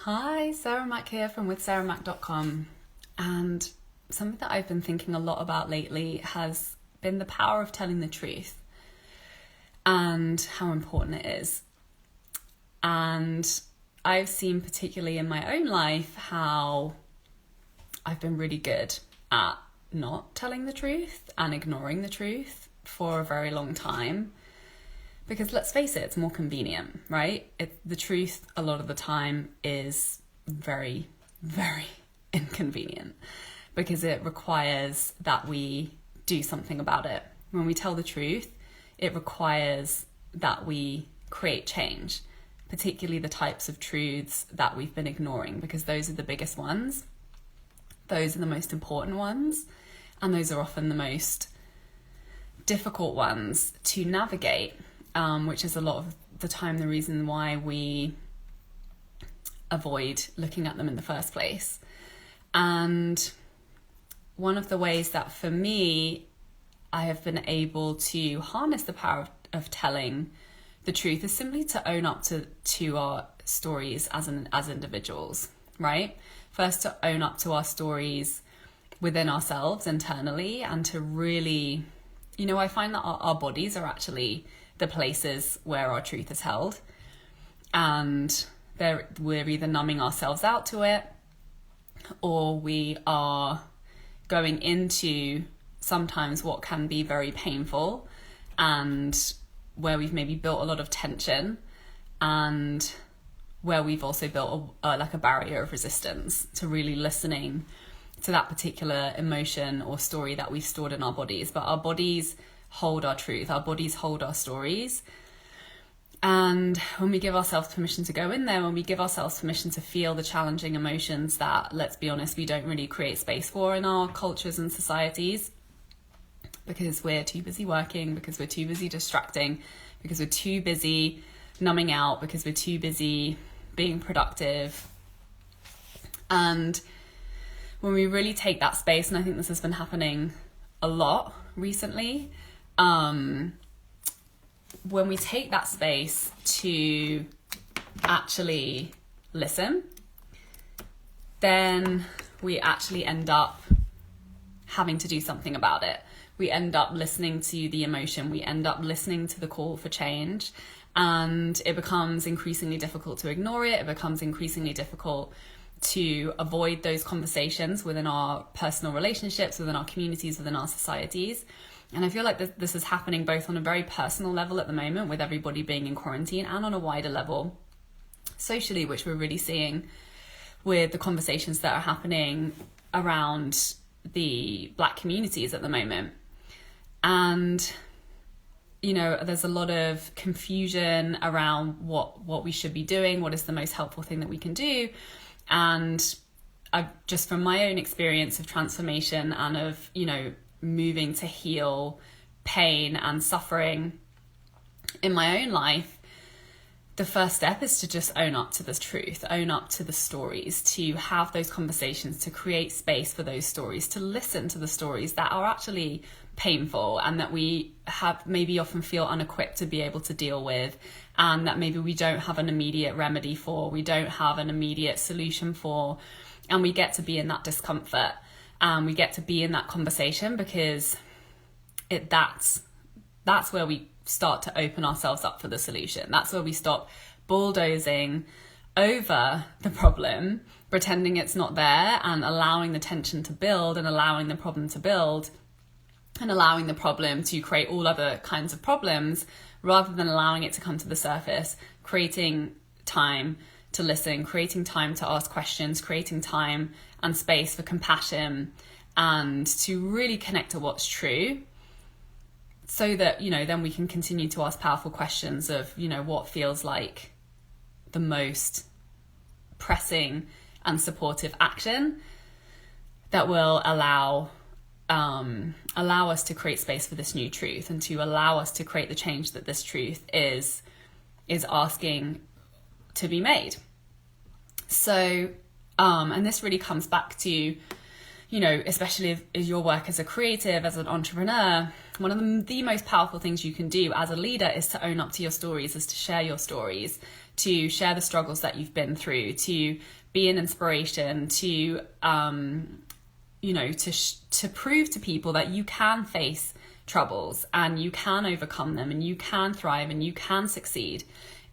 Hi, Sarah Mack here from withsarahmack.com, and something that I've been thinking a lot about lately has been the power of telling the truth and how important it is. And I've seen, particularly in my own life, how I've been really good at not telling the truth and ignoring the truth for a very long time. Because let's face it, it's more convenient, right? The truth a lot of the time is very, very inconvenient because it requires that we do something about it. When we tell the truth, it requires that we create change, particularly the types of truths that we've been ignoring, because those are the biggest ones. Those are the most important ones, and those are often the most difficult ones to navigate. Which is a lot of the time the reason why we avoid looking at them in the first place. And one of the ways that for me, I have been able to harness the power of telling the truth is simply to own up to our stories as individuals, right? First, to own up to our stories within ourselves internally, and to really, I find that our bodies are actually the places where our truth is held, and we're either numbing ourselves out to it, or we are going into sometimes what can be very painful, and where we've maybe built a lot of tension, and where we've also built a barrier of resistance to really listening to that particular emotion or story that we've stored in our bodies. But our bodies hold our truth, our bodies hold our stories. And when we give ourselves permission to go in there, when we give ourselves permission to feel the challenging emotions that, let's be honest, we don't really create space for in our cultures and societies, because we're too busy working, because we're too busy distracting, because we're too busy numbing out, because we're too busy being productive. And when we really take that space, and I think this has been happening a lot recently, when we take that space to actually listen, then we actually end up having to do something about it. We end up listening to the emotion, we end up listening to the call for change, and it becomes increasingly difficult to ignore it. It becomes increasingly difficult to avoid those conversations within our personal relationships, within our communities, within our societies. And I feel like this is happening both on a very personal level at the moment, with everybody being in quarantine, and on a wider level socially, which we're really seeing with the conversations that are happening around the Black communities at the moment. And, there's a lot of confusion around what we should be doing, what is the most helpful thing that we can do. And I've just, from my own experience of transformation and of, moving to heal pain and suffering in my own life, the first step is to just own up to the truth, own up to the stories, to have those conversations, to create space for those stories, to listen to the stories that are actually painful and that we have maybe often feel unequipped to be able to deal with, and that maybe we don't have an immediate remedy for, we don't have an immediate solution for, and we get to be in that discomfort. We get to be in that conversation because that's where we start to open ourselves up for the solution. That's where we stop bulldozing over the problem, pretending it's not there, and allowing the tension to build, and allowing the problem to build, and allowing the problem to create all other kinds of problems, rather than allowing it to come to the surface, creating time to listen, creating time to ask questions, creating time and space for compassion, and to really connect to what's true, so that, then we can continue to ask powerful questions of, what feels like the most pressing and supportive action that will allow us to create space for this new truth, and to allow us to create the change that this truth is asking to be made. So, and this really comes back to, especially if your work as a creative, as an entrepreneur, one of the most powerful things you can do as a leader is to own up to your stories, is to share your stories, to share the struggles that you've been through, to be an inspiration, to to prove to people that you can face troubles and you can overcome them and you can thrive and you can succeed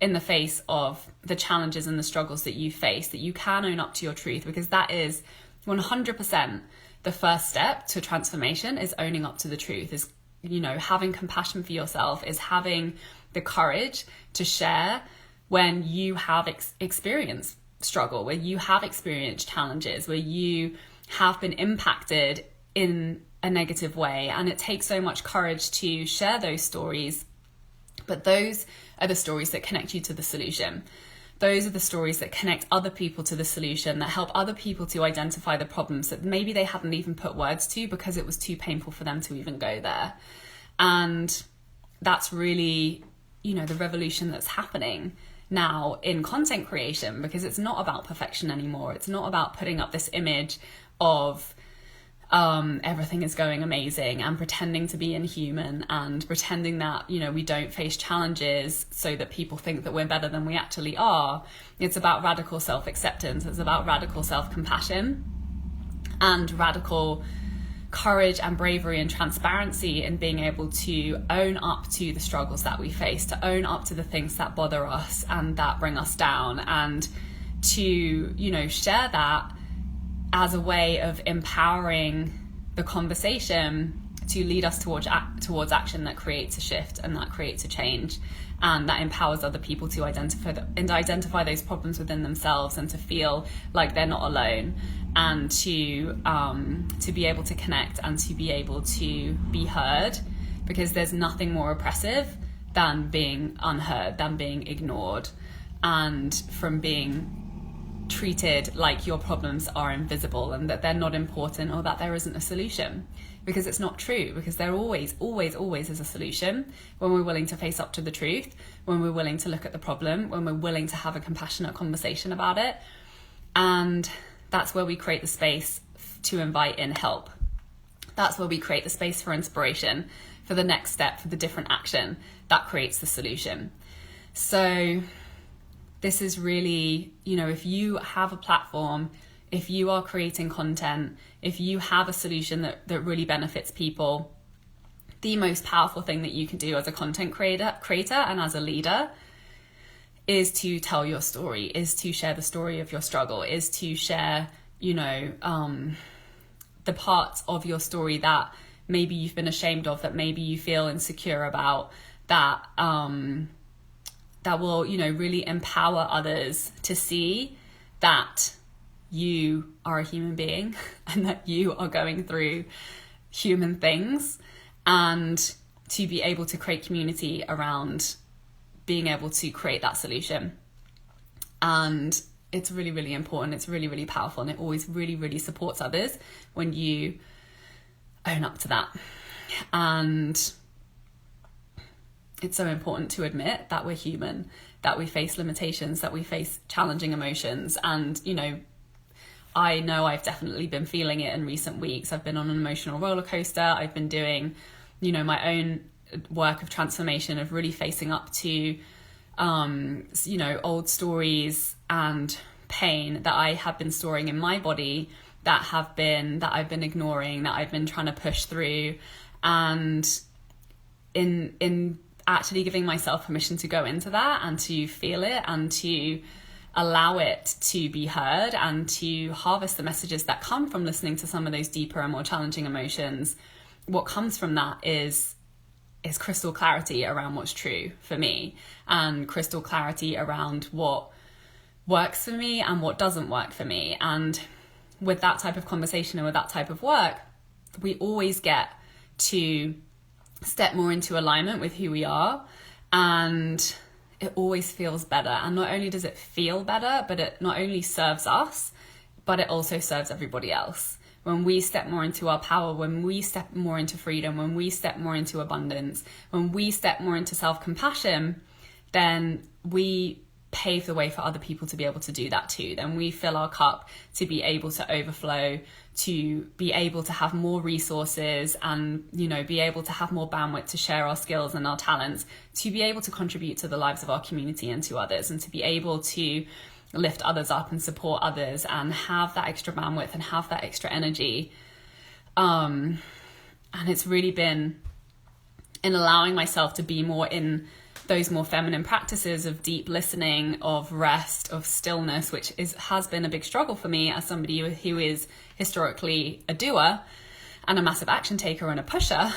in the face of the challenges and the struggles that you face, that you can own up to your truth, because that is 100% the first step to transformation, is owning up to the truth, is, having compassion for yourself, is having the courage to share when you have experienced struggle, where you have experienced challenges, where you have been impacted in a negative way. And it takes so much courage to share those stories, but those are the stories that connect you to the solution. Those are the stories that connect other people to the solution, that help other people to identify the problems that maybe they hadn't even put words to because it was too painful for them to even go there. And that's really, the revolution that's happening now in content creation, because it's not about perfection anymore. It's not about putting up this image of everything is going amazing and pretending to be inhuman and pretending that, we don't face challenges so that people think that we're better than we actually are. It's about radical self-acceptance. It's about radical self-compassion and radical courage and bravery and transparency in being able to own up to the struggles that we face, to own up to the things that bother us and that bring us down, and to, share that as a way of empowering the conversation to lead us towards action that creates a shift and that creates a change, and that empowers other people to identify those problems within themselves and to feel like they're not alone, and to be able to connect and to be able to be heard, because there's nothing more oppressive than being unheard, than being ignored, and from being treated like your problems are invisible and that they're not important or that there isn't a solution, because it's not true, because there always is a solution when we're willing to face up to the truth, when we're willing to look at the problem, when we're willing to have a compassionate conversation about it. And that's where we create the space to invite in help. That's where we create the space for inspiration, for the next step, for the different action that creates the solution. So this is really, if you have a platform, if you are creating content, if you have a solution that really benefits people, the most powerful thing that you can do as a content creator and as a leader is to tell your story, is to share the story of your struggle, is to share, the parts of your story that maybe you've been ashamed of, that maybe you feel insecure about, that will, really empower others to see that you are a human being and that you are going through human things, and to be able to create community around being able to create that solution. And it's really, really important. It's really, really powerful. And it always really, really supports others when you own up to that. And it's so important to admit that we're human, that we face limitations, that we face challenging emotions. And, I know I've definitely been feeling it in recent weeks. I've been on an emotional roller coaster. I've been doing, my own work of transformation, of really facing up to, old stories and pain that I have been storing in my body, that I've been ignoring, that I've been trying to push through. And in actually giving myself permission to go into that and to feel it and to allow it to be heard and to harvest the messages that come from listening to some of those deeper and more challenging emotions, what comes from that is crystal clarity around what's true for me, and crystal clarity around what works for me and what doesn't work for me. And with that type of conversation and with that type of work, we always get to step more into alignment with who we are, and it always feels better. And not only does it feel better, but it not only serves us, but it also serves everybody else. When we step more into our power, when we step more into freedom, when we step more into abundance, when we step more into self-compassion, then we pave the way for other people to be able to do that too. Then we fill our cup to be able to overflow, to be able to have more resources and, you know, be able to have more bandwidth to share our skills and our talents, to be able to contribute to the lives of our community and to others, and to be able to lift others up and support others and have that extra bandwidth and have that extra energy. And it's really been in allowing myself to be more in those more feminine practices of deep listening, of rest, of stillness, which has been a big struggle for me as somebody who is historically a doer and a massive action taker and a pusher.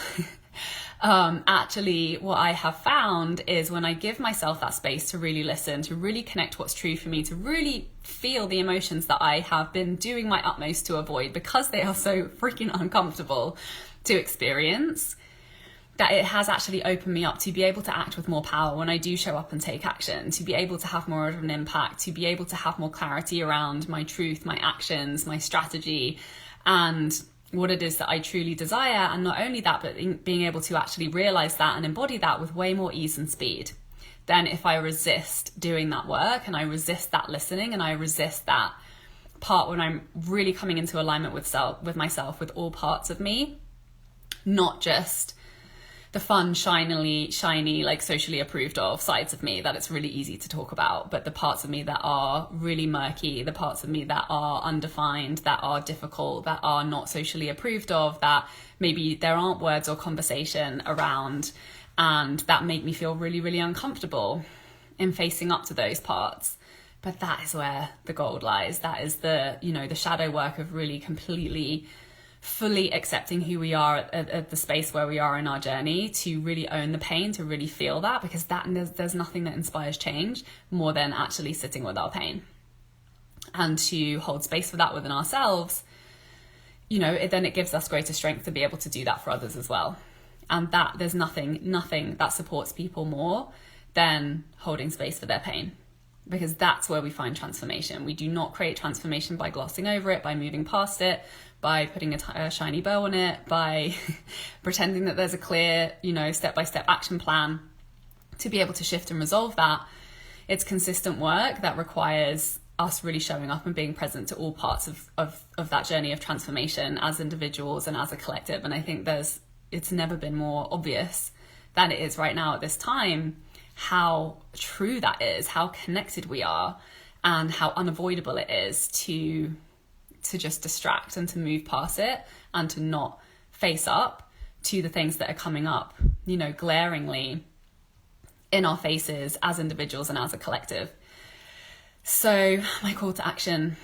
Actually, what I have found is when I give myself that space to really listen, to really connect what's true for me, to really feel the emotions that I have been doing my utmost to avoid because they are so freaking uncomfortable to experience, that it has actually opened me up to be able to act with more power when I do show up and take action, to be able to have more of an impact, to be able to have more clarity around my truth, my actions, my strategy, and what it is that I truly desire. And not only that, but being able to actually realize that and embody that with way more ease and speed than if I resist doing that work and I resist that listening and I resist that part when I'm really coming into alignment with myself, with all parts of me, not just the fun, shiny, like socially approved of sides of me that it's really easy to talk about, but the parts of me that are really murky, the parts of me that are undefined, that are difficult, that are not socially approved of, that maybe there aren't words or conversation around, and that make me feel really, really uncomfortable in facing up to those parts. But that is where the gold lies. That is the, you know, the shadow work of really completely fully accepting who we are at the space where we are in our journey, to really own the pain, to really feel that, because there's nothing that inspires change more than actually sitting with our pain, and to hold space for that within ourselves. You know, it gives us greater strength to be able to do that for others as well. And that there's nothing that supports people more than holding space for their pain, because that's where we find transformation. We do not create transformation by glossing over it, by moving past it, by putting a shiny bow on it, by pretending that there's a clear, you know, step-by-step action plan to be able to shift and resolve that. It's consistent work that requires us really showing up and being present to all parts of that journey of transformation as individuals and as a collective. And I think it's never been more obvious than it is right now at this time, how true that is, how connected we are, and how unavoidable it is to just distract and to move past it and to not face up to the things that are coming up, you know, glaringly in our faces as individuals and as a collective. So my call to action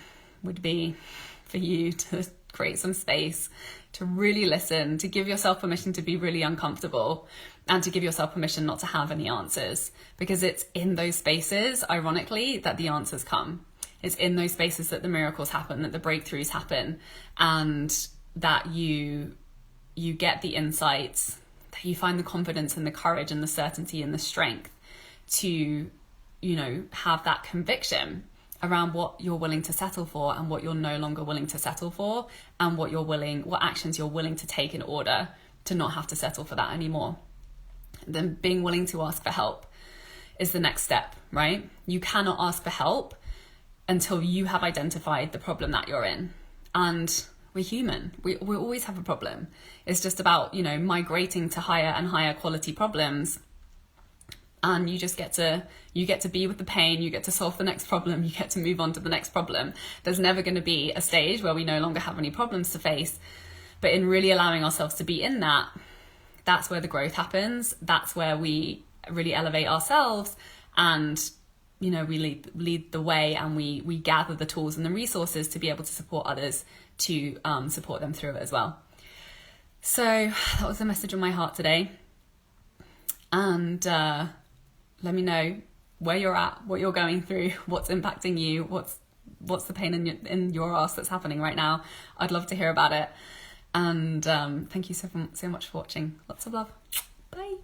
would be for you to create some space, to really listen, to give yourself permission to be really uncomfortable, and to give yourself permission not to have any answers, because it's in those spaces, ironically, that the answers come. It's in those spaces that the miracles happen, that the breakthroughs happen, and that you get the insights, that you find the confidence and the courage and the certainty and the strength to, you know, have that conviction around what you're willing to settle for and what you're no longer willing to settle for, and what actions you're willing to take in order to not have to settle for that anymore. Then being willing to ask for help is the next step, right? You cannot ask for help until you have identified the problem that you're in. And we're human. We always have a problem. It's just about, you know, migrating to higher and higher quality problems. And you get to be with the pain, you get to solve the next problem, you get to move on to the next problem. There's never going to be a stage where we no longer have any problems to face. But in really allowing ourselves to be in that, that's where the growth happens. That's where we really elevate ourselves, and, you know, we lead the way, and we gather the tools and the resources to be able to support others, to support them through it as well. So that was the message on my heart today. And let me know where you're at, what you're going through, what's impacting you, what's the pain in your ass that's happening right now. I'd love to hear about it. And thank you so much for watching. Lots of love. Bye.